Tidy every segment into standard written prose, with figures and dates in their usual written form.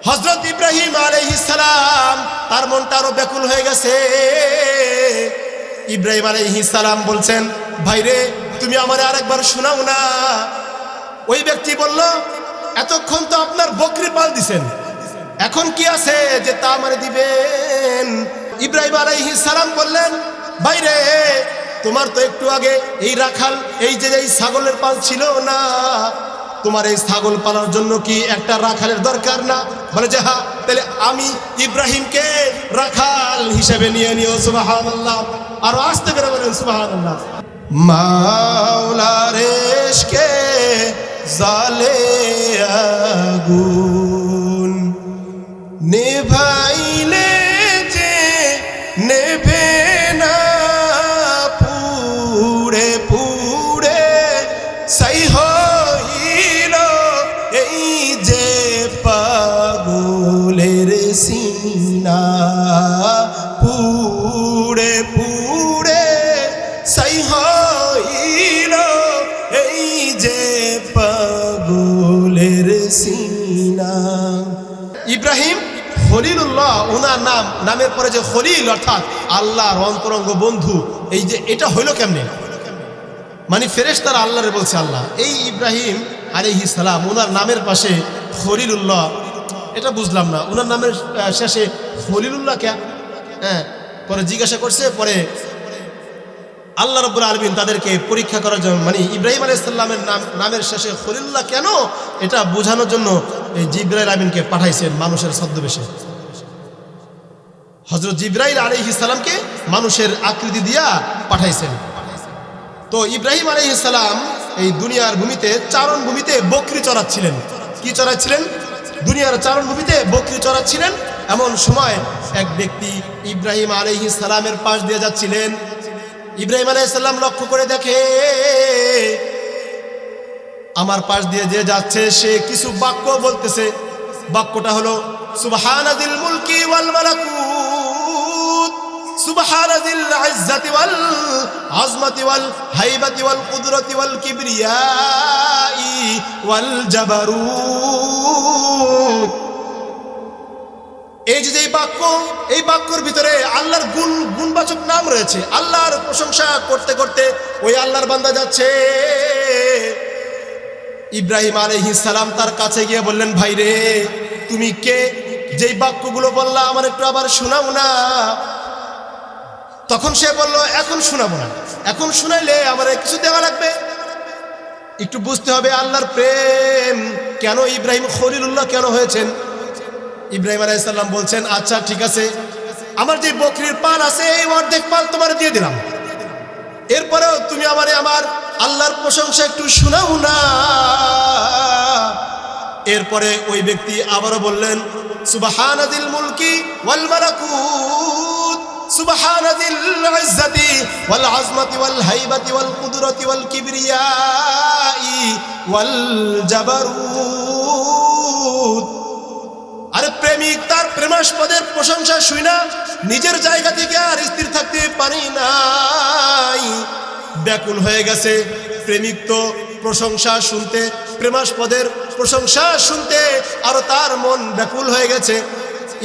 হযরত ইব্রাহিম আলাইহিস সালাম তার মনটা আরো ব্যাকুল হয়ে গেছে। ইব্রাহিম আলাইহিস সালাম বলছেন, ভাইরে তুমি আমারে আরেকবার শোনাও না। ওই ব্যক্তি বলল, এতক্ষণ তো আপনার বকরি পাল দিছেন, এখন কি আছে যে তা আমারে দিবেন? ইব্রাহিম আলাইহিস সালাম বললেন, ভাইরে তোমার তো একটু আগে এই রাখাল এই যে ছাগলের পাল ছিল না, তোমার এই ছাগল পালার জন্য কি একটা রাখালের দরকার না? বলে যে হ্যাঁ, তাহলে আমি ইব্রাহিমকে রাখাল হিসেবে নিয়ে নিও। সুবহানাল্লাহ, আর আস্তে করে বলেন সুবহানাল্লাহ। মাওলার ইশকে জালে আগুন নেভাইলে যে নেভে না, পুড়ে পুড়ে সাই হইল এই যে পাগলের সিনা, পুড়ে পুড়ে সাই হইল এই যে পাগলের সিনা। ইব্রাহিম খলিলুল্লাহ, ওনার নামের পরে যে খলিল অর্থাৎ আল্লাহর অন্তরঙ্গ বন্ধু, এই যে এটা হইল কেমনে? মানে ফেরেশতারা আল্লাহরে বলছে আল্লাহ। এই ইব্রাহিম আলাইহিস সালাম ওনার নামের পাশে খলিলুল্লাহ, এটা বুঝলাম না, ওনার নামের শেষে খলিলুল্লাহ কে? হ্যাঁ, পরে জিজ্ঞাসা করছে, পরে আল্লাহ রাব্বুল আলামিন তাদেরকে পরীক্ষা করার জন্য, মানে ইব্রাহিম আলাইহিস সালামের নামের শেষে খলিলুল্লাহ কেন এটা বোঝানোর জন্য এই জিবরাইল আমিনকে পাঠাইছেন মানুষের ছদ্মবেশে। হযরত জিবরাইল আলাইহিস সালামকে মানুষের আকৃতি দিয়া পাঠাইছেন। তো ইব্রাহিম আলাইহিস সালাম এই দুনিয়ার ভূমিতে চারণ ভূমিতে বকরি চড়াচ্ছিলেন। কি চড়াচ্ছিলেন? দুনিয়ার চারণ ভূমিতে বকরি চড়াচ্ছিলেন। এমন সময় এক ব্যক্তি ইব্রাহিম আলাইহিস সালামের পাশ দিয়ে যাচ্ছিলেন। ইব্রাহিম আলাইহিস সালাম লক্ষ্য করে দেখে আমার পাশ দিয়ে যে যাচ্ছে সে কিছু বাক্য বলতেছে। বাক্যটা হলো সুবহানাজিল মুলকি ওয়াল মালাকুত, সুবহানাজিল ইজ্জাতি ওয়াল আজমাতি ওয়াল হাইবাতি ওয়াল কুদরতি ওয়াল কিবরিয়াই ওয়াল জাবারুত। এই যে বাক্য, এই বাক্যর ভিতরে আল্লাহর গুণবাচক নাম রয়েছে। আল্লাহর প্রশংসা করতে করতে ওই আল্লাহর বান্দা যাচ্ছে। ইব্রাহিম আলাইহিস সালাম তার কাছে গিয়ে বললেন, ভাই রে তুমি কে? যেই বাক্যগুলো বললা আমার একটু আবার শোনাও না। তখন সে বলল, এখন শোনাবো না, এখন শোনাইলে আমার কিছু দেওয়া লাগবে, একটু বুঝতে হবে আল্লাহর প্রেম কেন, ইব্রাহিম খলিলুল্লাহ কেন হয়েছেন। ইব্রাহিম আলাইহিস সালাম বলছেন, আচ্ছা ঠিক আছে, আমার যে বকরির পাল আছে এই অর্ধেক পাল তোমার দিয়ে দিলাম, এরপরেও তুমি আমারে আমার আল্লাহর প্রশংসা একটু শোনাও না। এরপরে ওই ব্যক্তি আবারও বললেন, সুবহানাজিল মুলকি ওয়াল মালাকুত, সুবহানাজিল ইজ্জাতি ওয়াল আজমাতি ওয়াল হাইবাতি ওয়াল কুদরতি ওয়াল কিবরিয়াই ওয়াল জাবারুত। আরে প্রেমিক তার প্রেমাস্পদের প্রশংসা শুই না নিজের জায়গা থেকে আর স্থির থাকতে পারি নাই, ব্যাকুল হয়ে গেছে। প্রেমিক তো প্রশংসা শুনতে, প্রেমাস্পদের প্রশংসা শুনতে আরো তার মন ব্যাকুল হয়ে গেছে।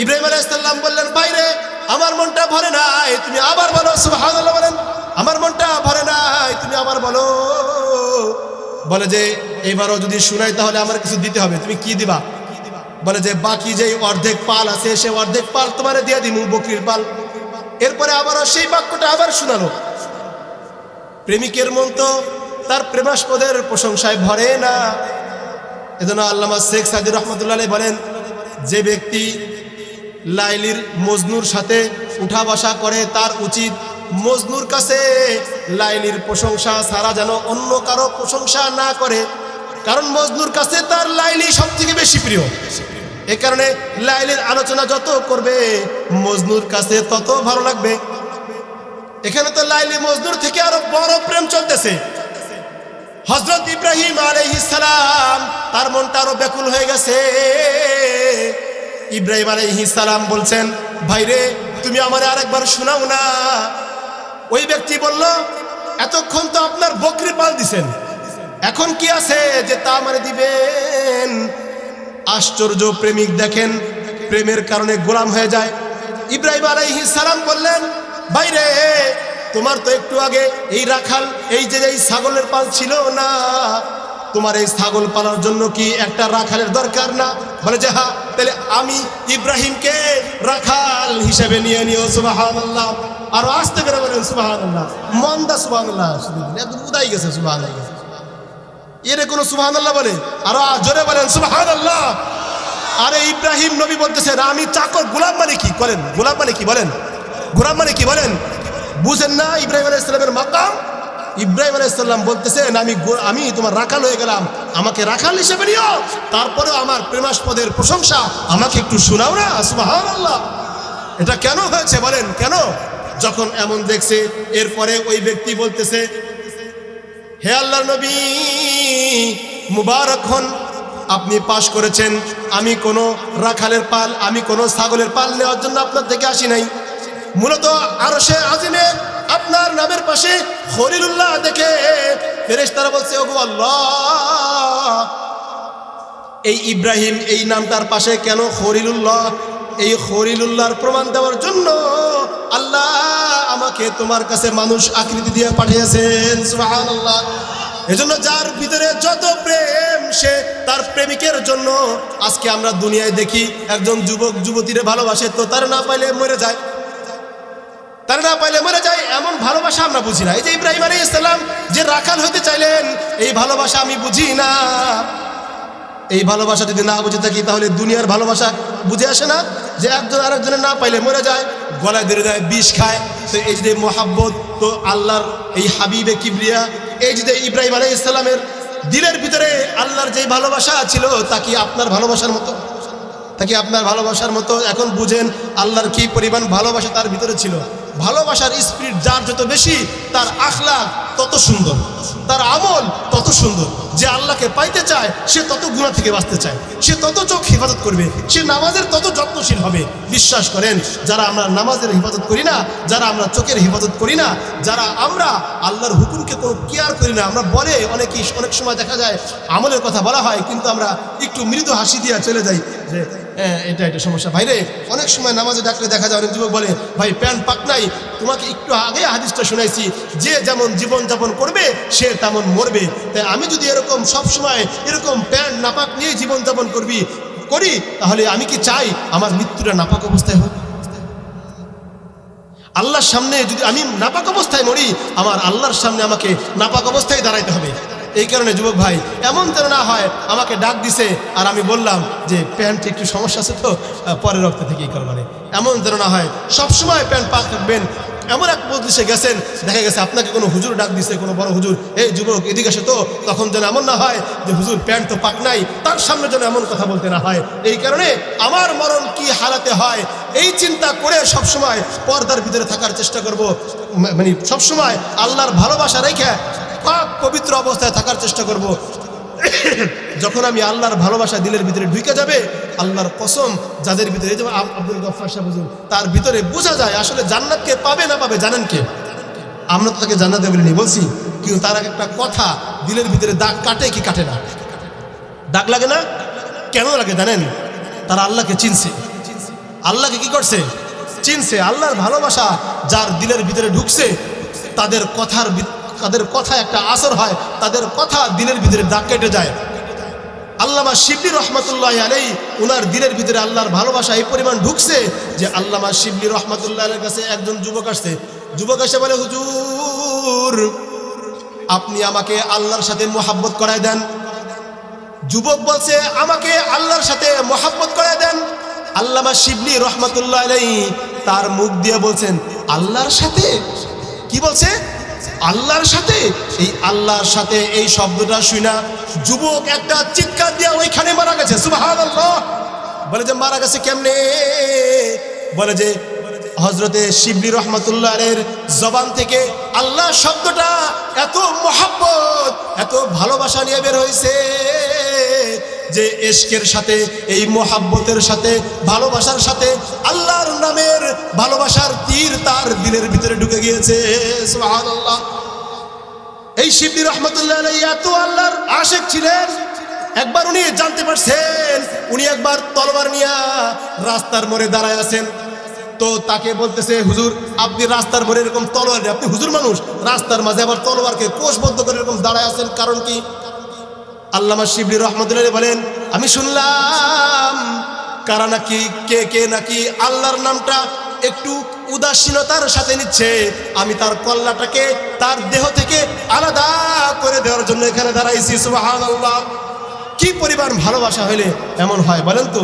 ইব্রাহিম আলাইহিস সালাম বললেন, ভাইরে আমার মনটা ভরে নাই, তুমি আবার বলো। সুবহানাল্লাহ বলেন, আমার মনটা ভরে নাই, তুমি আবার বলো। বলে যে এবারও যদি শুনাই তাহলে আমার কিছু দিতে হবে। তুমি কি দিবা? বলে যে বাকি যে অর্ধেক পাল আছে সে অর্ধেক পাল তোমারে দিয়ে দিমু, বকরির পাল। এরপরে আবারও সেই বাক্যটা আবার শোনালো। প্রেমিকের মন তো তার প্রেমাস্পদের প্রশংসায় ভরে না। এজন্য আল্লামা শেখ সাদি রহমতুল্লাহ আলাইহি বলেন, যে ব্যক্তি লাইলির মজনুর সাথে উঠা বসা করে তার উচিত মজনুর কাছে লাইলির প্রশংসা ছাড়া যেন অন্য কারো প্রশংসা না করে, কারণ মজনুর কাছে তার লাইলি সব থেকে বেশি প্রিয়। এ কারণে লাইলির আলোচনা যত করবে মজনুর কাছে তত ভালো লাগবে। এখানে তো লাইলি মজনুর থেকে আরো বড় প্রেম চলতেছে। হযরত ইব্রাহিম আলাইহিস সালাম তার মনটা আরো ব্যাকুল হয়ে গেছে। ইব্রাহিম আলাইহিস সালাম বলছেন, ভাইরে তুমি আমারে আরেকবার শোনাও না। ওই ব্যক্তি বলল, এতক্ষণ তো আপনার বকরি পাল দিছেন, এখন কি আছে যে তা আমারে দিবেন? আশ্চর্য প্রেমিক দেখেন প্রেমের কারণে গোলাম হয়ে যায়। ইব্রাহিম আলাইহিস সালাম বললেন, ভাইরে তোমার তো একটু আগে এই রাখাল এই যে ছাগলের পাল ছিল না, তোমার এই ছাগল পালার জন্য কি একটা রাখালের দরকার না? বলে যে হ্যাঁ, তাহলে আমি ইব্রাহিমকে রাখাল হিসেবে নিয়ে নিও। সুবহানাল্লাহ। আর আস্তে করে বলেন সুবহানাল্লাহ। মন্দা সুবহানাল্লাহ, একদম উদাই গেছে সুবহানাল্লাহ। এর কোনো সুবহানাল্লাহ বলে? আরো জোরে বলেন সুবহানাল্লাহ। আরে ইব্রাহিম নবী বলতেছেন আমি চাকর। গোলাম মানে কি করেন? গোলাম মানে কি বলেন? গোলাম মানে কি বলেন? বুঝেন না ইব্রাহিম আলাইহিস সালামের মাকাম? ইব্রাহিম আলাইহিস সালাম বলতেছেন আমি তোমার রাখাল হয়ে গেলাম, আমাকে রাখাল হিসেবে নিও, তারপরেও আমার প্রেমাস্পদের প্রশংসা আমাকে একটু শোনাও না। সুবহানাল্লাহ। এটা কেন হয়েছে বলেন? কেন? যখন এমন দেখছে, এরপরে ওই ব্যক্তি বলতেছে, হে আল্লাহর নবী মুবারক হন, আপনি পাশ করেছেন। আমি কোনো রাখালের পাল, আমি কোনো ছাগলের পাল নেওয়ার জন্য আপনার থেকে আসি নাই। মূলত আরশে আজিমে আপনার নামের পাশে খলিলুল্লাহ দেখে ফেরেশতারা বলছে, ওগো আল্লাহ, এই ইব্রাহিম এই নামটার পাশে কেন খলিলুল্লাহ? এই খলিলুল্লাহর প্রমাণ দেওয়ার জন্য আল্লাহ আমাকে তোমার কাছে মানুষ আকৃতি দিয়ে পাঠিয়েছেন। সুবহানাল্লাহ। এজন্য যার ভিতরে যত প্রেম সে তার প্রেমিকের জন্য, আজকে আমরা দুনিয়ায় দেখি একজন যুবক যুবতীরে ভালোবাসে তো তার না পাইলে মরে যায়, তার না পাইলে মরে যায়, এমন ভালোবাসা আমরা বুঝি না। এই যে ইব্রাহিম আলাইহিস সালাম যে রাখাল হতে চাইলেন, এই ভালোবাসা আমি বুঝি না। এই ভালোবাসা যদি না বুঝে থাকি তাহলে দুনিয়ার ভালোবাসা বুঝে আসে না, যে একজন আরেকজনের না পাইলে মরে যায়, গলায় ধরে দেয়, বিষ খায়। তো এই যে মহাব্বত, তো আল্লাহর এই হাবিবে কিবরিয়া, এই যে ইব্রাহিম আলাইহিস সালামের দিলের ভিতরে আল্লাহর যে ভালোবাসা ছিল তা কি আপনার ভালোবাসার মতো? তা কি আপনার ভালোবাসার মতো? এখন বুঝেন আল্লাহর কি পরিমাণ ভালোবাসা তার ভিতরে ছিল। ভালোবাসার স্পিরিট যার যত বেশি, তার আখলাক তত সুন্দর, তার আমল তত সুন্দর। যে আল্লাহকে পাইতে চায় সে তত গুনাহ থেকে বাঁচতে চায়, সে তত চোখ হেফাজত করবে, সে নামাজের তত যত্নশীল হবে। বিশ্বাস করেন, যারা আমরা নামাজের হেফাজত করি না, যারা আমরা চোখের হেফাজত করি না, যারা আমরা আল্লাহর হুকুমকে কোনো কেয়ার করি না, আমরা বলে অনেক সময় দেখা যায় আমলের কথা বলা হয় কিন্তু আমরা একটু মৃদু হাসি দিয়ে চলে যাই যে এটা সমস্যা। ভাইরে অনেক সময় নামাজে ডাকলে দেখা যায় অনেক যুবক বলে, ভাই প্যান্ট পাক নাই। তোমাকে একটু আগে হাদিসটা শুনাইছি, যে যেমন জীবনযাপন করবে সে তেমন মরবে। তাই আমি যদি এরকম সবসময় এরকম প্যান্ট নাপাক নিয়ে জীবনযাপন করি, তাহলে আমি কি চাই আমার মৃত্যুটা নাপাক অবস্থায় হোক? আল্লাহর সামনে যদি আমি নাপাক অবস্থায় মরি, আমার আল্লাহর সামনে আমাকে নাপাক অবস্থায় দাঁড়াইতে হবে। এই কারণে যুবক ভাই, এমন যেন না হয় আমাকে ডাক দিছে আর আমি বললাম যে প্যান্ট একটু সমস্যা আছে তো পরের রক্ত থেকেই করবানে, এমন যেন না হয়। সবসময় প্যান্ট পাক রাখবেন। এমন এক মজলিসে গেছেন, দেখা গেছে আপনাকে কোনো হুজুর ডাক দিছে, কোনো বড় হুজুর, এই যুবক এদিকে আসে, তো তখন যেন এমন না হয় যে হুজুর প্যান্ট তো পাক নাই, তার সামনে যেন এমন কথা বলতে না হয়। এই কারণে আমার মরণ কি হারাতে হয় এই চিন্তা করে সবসময় পর্দার ভিতরে থাকার চেষ্টা করব। মানে সবসময় আল্লাহর ভালোবাসা রেখে পাক পবিত্র অবস্থায় থাকার চেষ্টা করব। যখন আমি আল্লাহর ভালোবাসা দিলের ভিতরে ঢুকে যাবে, আল্লাহর কসম, যাদের ভিতরে এই যে আব্দুল গফফার সাহেব হুজুর, তার ভিতরে বোঝা যায় আসলে জান্নাতকে পাবে না পাবে জানেন কে? আমরা তো তাকে জান্নাতে বলিনি বলছি, কিন্তু তার একটা কথা দিলের ভিতরে দাগ কাটে কি কাটে না? দাগ লাগে না? কেন লাগে জানেন? তারা আল্লাহকে চিনছে। আল্লাহকে কি করছে? চিনছে। আল্লাহর ভালোবাসা যার দিলের ভিতরে ঢুকছে, তাদের কথা একটা আসর হয়, তাদের কথা দিলের ভিতরে দাগ কেটে যায়। আল্লামা শিবলি রহমতুল্লাহ আলাইহি, ওনার দিলের ভিতরে আল্লাহর ভালোবাসা এই পরিমাণ ঢুকছে যে আল্লামা শিবলি রহমতুল্লাহ আলাইহির কাছে একজন যুবক আসছে। যুবক এসে বলে, হুজুর আপনি আমাকে আল্লাহর সাথে মোহাব্বত করায় দেন। যুবক বলছে, আমাকে আল্লাহর সাথে মোহাব্বত করায় দেন। আল্লামা শিবলি রহমতুল্লাহ আলাইহি তার মুখ দিয়ে বলছেন, আল্লাহর সাথে? কি বলছে? আল্লাহর সাথে। এই আল্লাহর সাথে এই শব্দটা শুনা যুবক একটা চিৎকার দিয়ে ওইখানে মারা গেছে। সুবহানাল্লাহ। বলে যে মারা গেছে কেমনে? বলে যে হযরতে শিবলি রাহমাতুল্লাহ আলাইহির জবান থেকে আল্লাহ শব্দটা এত মহব্বত, এত ভালোবাসা নিয়ে বের হয়েছে যে ইশকের সাথে, এই মহব্বতের সাথে, ভালোবাসার সাথে আল্লাহর নামের ভালোবাসার তীর তার দিলের ভিতরে ঢুকে গিয়েছে। সুবহানাল্লাহ। এই শিবলি রাহমাতুল্লাহ আলাইহি এত আল্লাহর আশিক ছিলেন, একবার উনি জানতে পারছেন, উনি একবার তলোয়ার নিয়ে রাস্তার মোড়ে দাঁড়ায় আছেন। তো তাকে বলতেছে, হুজুর আপনি রাস্তার মোড়ে এরকম তলোয়ার নিয়ে, আপনি হুজুর মানুষ, রাস্তার মাঝে আবার তলোয়ারকে কোষবদ্ধ করে এরকম দাঁড়ায় আছেন, কারণ কি? আল্লামা শিবলি রহমতুল্লাহ বলেন, আমি শুনলাম কারা নাকি কে নাকি আল্লাহর নামটা একটু উদাসীনতার সাথে নিচ্ছে। আমি তার কল্লাটাকে তার দেহ থেকে আলাদা করে দেওয়ার জন্য এখানে দাঁড়াইছি। সুবহানাল্লাহ। কি পরিমাণ ভালোবাসা হলে এমন হয় বলেন তো?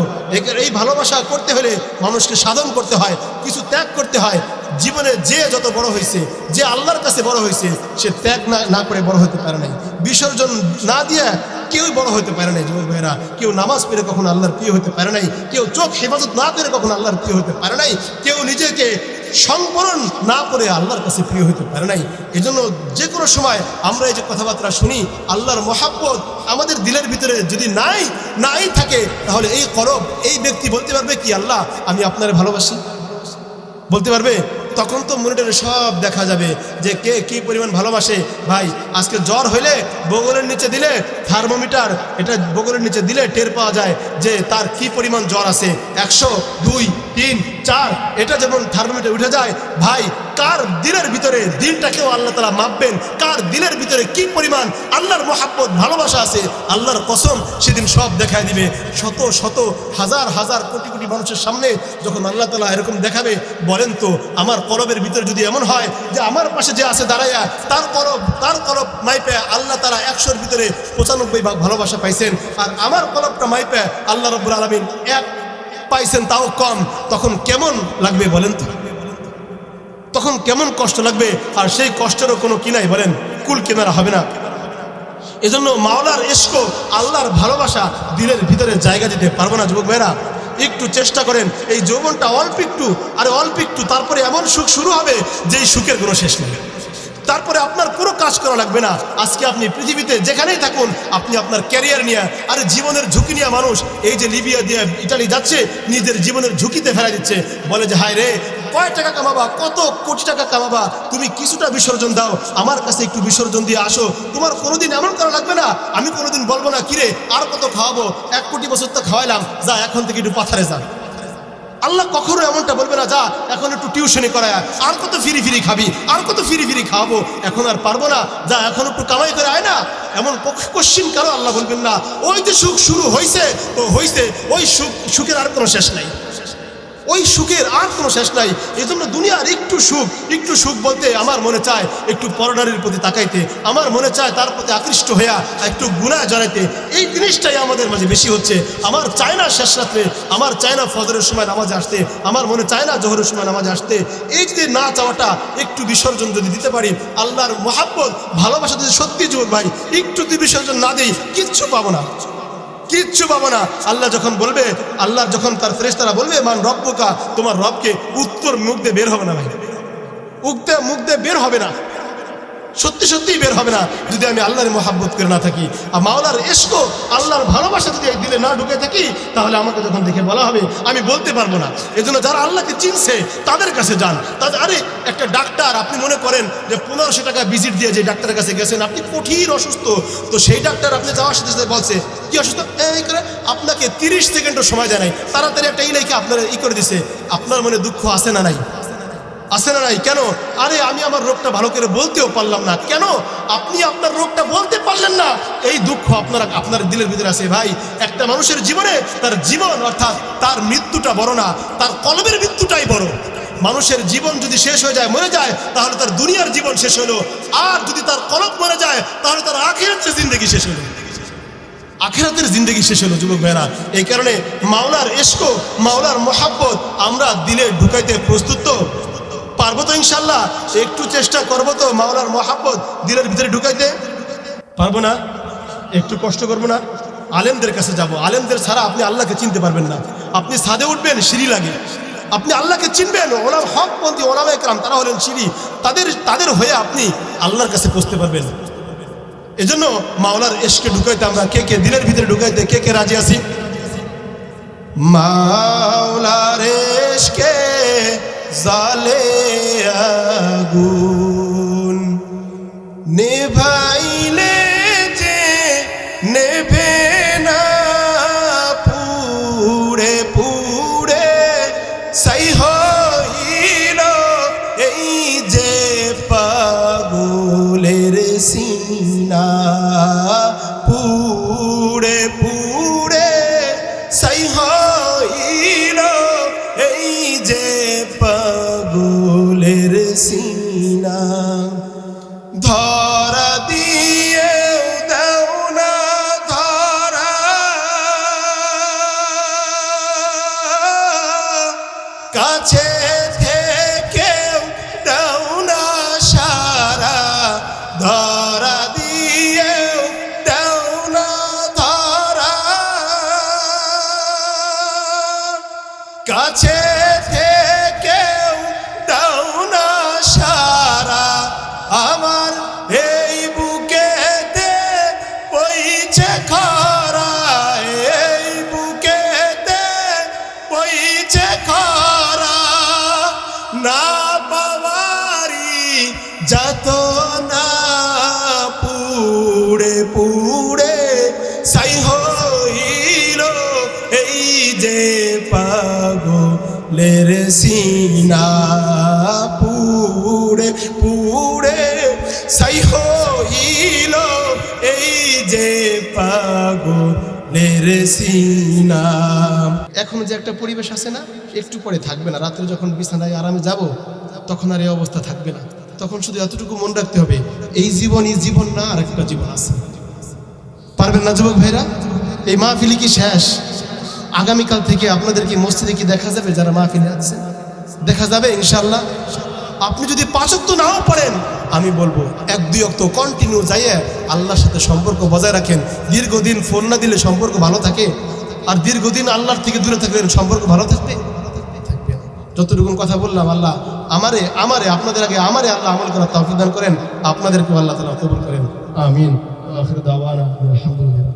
এই ভালোবাসা করতে হলে মানুষকে সাধন করতে হয়, কিছু ত্যাগ করতে হয়। জীবনে যে যত বড় হয়েছে, যে আল্লাহর কাছে বড় হয়েছে, সে ত্যাগ না করে বড় হতে পারে নাই। বিসর্জন না দিয়ে কেউই বড় হতে পারে নাই যুবক ভাইয়েরা। কেউ নামাজ পড়ে কখনো আল্লাহর প্রিয় হতে পারে নাই, কেউ চোখ হেফাজত না করে কখনো আল্লাহর প্রিয় হতে পারে নাই, কেউ নিজেকে সংবরণ না করে আল্লাহর কাছে প্রিয় হতে পারে নাই। এই জন্য যে কোনো সময় আমরা এই যে কথাবার্তা শুনি, আল্লাহর মহাব্বত আমাদের দিলের ভিতরে যদি নাই থাকে, তাহলে এই কলব, এই ব্যক্তি বলতে পারবে কি আল্লাহ আমি আপনার ভালোবাসি? বলতে পারবে? তখন তো মনিটরে সব দেখা যাবে যে কে কি পরিমাণ ভালোবাসে। ভাই আজকে জ্বর হইলে বগলের নিচে দিলে থার্মোমিটার, এটা বগলের নিচে দিলে টের পাওয়া যায় যে তার কি পরিমাণ জ্বর আছে। 100, 2, 3, 4 এটা যেমন থার্মোমিটার উঠে যায়, ভাই কার দিলের ভিতরে, দিলটাকেও আল্লাহ তাআলা মাপবেন, কার দিলের ভিতরে কি পরিমাণ আল্লাহর মহাব্বত ভালোবাসা আছে। আল্লাহর কসম সেদিন সব দেখায় দিবে। শত শত হাজার হাজার কোটি কোটি মানুষের সামনে যখন আল্লাহ তাআলা এরকম দেখাবে, বলেন তো আমার কলবের ভিতরে যদি এমন হয় যে আমার পাশে যে আছে দাঁড়াইয়া তার কলব মাইপে আল্লাহ তাআলা 100-র ভিতরে 95 ভাগ ভালোবাসা পাইছেন, আর আমার কলবটা মাইপে আল্লাহ রাব্বুল আলামিন 1 পাইছেন তাও কম, তখন কেমন লাগবে বলেন তো? তখন কেমন কষ্ট লাগবে? আর সেই কষ্টেরও কোনো কি নাই বলেন? কুল কিনারা হবে না। এজন্য মাওলার ইশক, আল্লাহর ভালোবাসা দিলের ভিতরে জায়গা দিতে পারবো না যুবক ভাইরা? একটু চেষ্টা করেন, এই যৌবনটা অল্প একটু, তারপরে এমন সুখ শুরু হবে যেই সুখের কোনো শেষ নেই। তারপরে আপনার কোনো কাজ করা লাগবে না। আজকে আপনি পৃথিবীতে যেখানেই থাকুন, আপনি আপনার ক্যারিয়ার নিয়ে, আরে জীবনের ঝুঁকি নিয়ে মানুষ এই যে লিবিয়া দিয়ে ইটালি যাচ্ছে, নিজের জীবনের ঝুঁকিতে ফেলা দিচ্ছে। বলে যে হায় রে, কয় টাকা কামাবা, কত কোটি টাকা কামাবা, তুমি কিছুটা বিসর্জন দাও, আমার কাছে একটু বিসর্জন দিয়ে আসো। তোমার কোনোদিন এমন করা লাগবে না, আমি কোনোদিন বলবো না কিরে আর কত খাওয়াবো, 1 কোটি বছর তো খাওয়াইলাম, যা এখন থেকে একটু পাথারে যা। আল্লাহ কখনো এমনটা বলবে না, যা এখন একটু টিউশনি করায়, আর কত ফিরি খাবি, আর কত ফিরি খাওয়াবো, এখন আর পারবো না, যা এখন একটু কামাই করে আয় না। এমন কোশ্চিন কারো আল্লাহ বলবেন না। ওই যে সুখ শুরু হয়েছে তো হয়েছে, ওই সুখের আর কোনো শেষ নাই, ওই সুখের আর কোনো শেষ নাই। এই জন্য দুনিয়ার একটু সুখ বলতে আমার মনে চায় একটু পরনারীর প্রতি তাকাইতে, আমার মনে চায় তার প্রতি আকৃষ্ট হইয়া একটু গুনাহ জড়াইতে। এই জিনিসটাই আমাদের মাঝে বেশি হচ্ছে। আমার চায় না শেষ রাত্রে, আমার চায় না ফজরের সময় নামাজে আসতে, আমার মনে চায় না জোহরের সময় নামাজে আসতে। এই যে না চাওয়াটা, একটু বিসর্জন যদি দিতে পারি, আল্লাহর মহাব্বত ভালোবাসা যদি সত্যি যুবক ভাই একটু যদি বিসর্জন না দিই, কিচ্ছু পাবো না। আল্লাহ যখন বলবে, আল্লাহ যখন তার ফেরেশতারা বলবে মান রব্বুকা, তোমার রবকে, উত্তর মুখ দিয়ে বের হবে না ভাই, মুখ দিয়ে বের হবে না, সত্যি বের হবে না যদি আমি আল্লাহর মহাব্বত করে না থাকি। আর মাওলার ইশক, আল্লাহর ভালোবাসা যদি দিলে না ঢুকে থাকি, তাহলে আমাকে যখন দেখে বলা হবে আমি বলতে পারবো না। এজন্য যারা আল্লাহকে চিনছে তাদের কাছে যান। আরে একটা ডাক্তার, আপনি মনে করেন যে 1500 টাকা ভিজিট দিয়ে যে ডাক্তারের কাছে গেছেন, আপনি কঠিন অসুস্থ, তো সেই ডাক্তার আপনি যাওয়ার সাথে সাথে বলছে কি অসুস্থ, এই করে আপনাকে 30 সেকেন্ডও সময় দেয় নাই, তাড়াতাড়ি একটা লেখে আপনার করে দিছে। আপনার মনে দুঃখ আছে না নাই? কেন? আরে আমি আমার রোগটা ভালো করে বলতেও পারলাম না। কেন আপনি আপনার রোগটা বলতে পারলেন না? এই দুঃখ আপনার দিলের ভিতরে আছে। ভাই একটা মানুষের জীবনে তার জীবন অর্থাৎ তার মৃত্যুটা বড় না, তার কলবের মৃত্যুটাই বড়। মানুষের জীবন যদি শেষ হয়ে যায়, মরে যায়, তাহলে তার দুনিয়ার জীবন শেষ হলো। আর যদি তার কলব মরে যায়, তাহলে তার আখিরাতের জিন্দেগি শেষ হলো, আখিরাতের জিন্দেগি শেষ হলো যুবক ভাইরা। এই কারণে মাওলার ইশক, মাওলার মহাব্বত আমরা দিলে ঢুকাইতে প্রস্তুত তো? পারবো তো ইনশাল্লাহ? একটু চেষ্টা করবো তো মাওলার মহাব্বত দিলের ভিতরে ঢুকাইতে? পারবো না? একটু কষ্ট করবো না? আলেমদের কাছে যাব। আলেমদের ছাড়া আপনি আল্লাহকে চিনতে পারবেন না। আপনি ছাদে উঠবেন, সিঁড়ি লাগে, আপনি আল্লাহকে চিনবেন। হকপন্থী ওলামায়ে কেরাম তারা হলেন সিঁড়ি, তাদের হয়ে আপনি আল্লাহর কাছে পৌঁছতে পারবেন। এজন্য মাওলার ইশকে ঢুকাইতে আমরা কে দিলের ভিতরে ঢুকাইতে কে রাজি আছি? মাওলার ইশকে জালে আগুন নেভাইলে যে নেভে না কাছে থেকেও দাও না সারা, ধরা দিয়েও দাও না ধরা। কাছে থেকেও দাও না সারা, আমার এই বুকেতে বইছে খরা, এই বুকেতে বইছে খরা। না পাওয়ারি যত না পুড়ে পুড়ে ছাই হইল এই যে পাগলের সিনা, পুড়ে পুড়ে ছাই হইল এই যে পাগলের সিনা। এখন যে একটা পরিবেশ আছে না, একটু পরে থাকবে না। রাত্রে যখন বিছানায় আরামে যাব, তখন আর এই অবস্থা থাকবে না। তখন শুধু এতটুকু মনে রাখতে হবে, এই জীবন না, আর একটা জীবন আছে। পারবেন না যুবক ভাইরা? এই মাহফিল কি শেষ? আগামীকাল থেকে আপনাদেরকে মসজিদে কি দেখা যাবে? যারা মাহফিলে আছে দেখা যাবে ইনশাআল্লাহ। আপনি যদি 5 ওয়াক্ত নাও পড়েন, আমি বলবো 1-2 ওয়াক্ত কন্টিনিউ যাইয়ে আল্লাহর সাথে সম্পর্ক বজায় রাখেন। দীর্ঘদিন ফোন না দিলে সম্পর্ক ভালো থাকে? আর দীর্ঘদিন আল্লাহর থেকে দূরে থাকলেন সম্পর্ক ভালো থাকবে? থাকবে না। যতটুকুন কথা বললাম, আল্লাহ আমারে আপনাদের আগে আমারে আল্লাহ আমল করার তৌফিক দান করেন, আপনাদেরকে আল্লাহ তাআলা কবুল করেন। আমিন। আখির দাওয়ানা আলহামদুলিল্লাহ।